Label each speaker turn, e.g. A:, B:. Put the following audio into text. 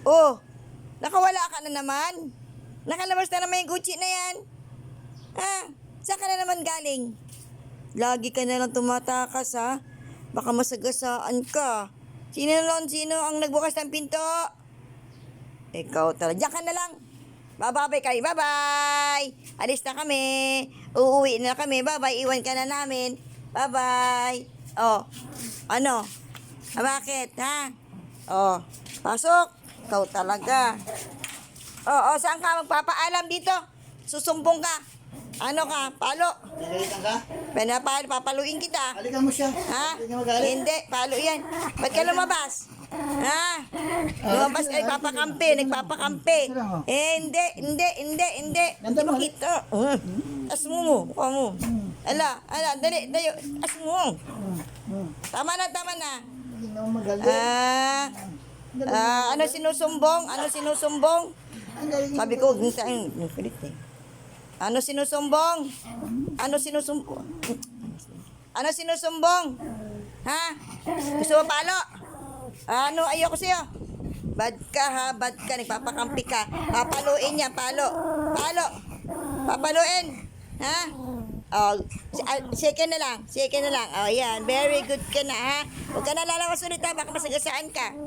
A: Oh, nakawala ka na naman. Nakalabas na naman yung Gucci na yan. Ha? Saan ka na naman galing? Lagi ka na lang tumatakas, ha? Baka masagasaan ka. Sino ang nagbukas ng pinto? Ikaw talaga. Diyan ka na lang. Bababay kayo. Bye-bye. Alis na kami. Uuwi na kami. Bye-bye. Iwan ka na namin. Bye-bye. Oh. Ano? Bakit, ha? Oh. Pasok. Ikaw talaga. Oh, saan ka magpapaalam dito? Susumbong ka. Ano ka? Palo?
B: Nagalitan ka?
A: Papaluin kita.
B: Balikan mo siya.
A: Ha?
B: Hindi niya magalit.
A: Hindi, palo yan. Ba't ka lumabas? Ha? Lumabas ka, nagpapakampi. Hindi.
B: Ganda mo,
A: Makita. As mo, mukha mo. Ala, dali, as mo. Tama na.
B: Hindi na ako magalit.
A: Ano sinusumbong?
B: Ang galing
A: Sabi ko, hintayin. Kulit eh. Ano sinusumbong? Ha? Gusto mo palo? Ano, ayoko sa'yo. Bad ka. Nagpapakampi ka. Papaluin niya, palo. Papaluin. Ha? Oh, second na lang. Oh, yan. Very good ka na, ha? Huwag ka na lalawas ulit, ha? Baka masagasaan ka.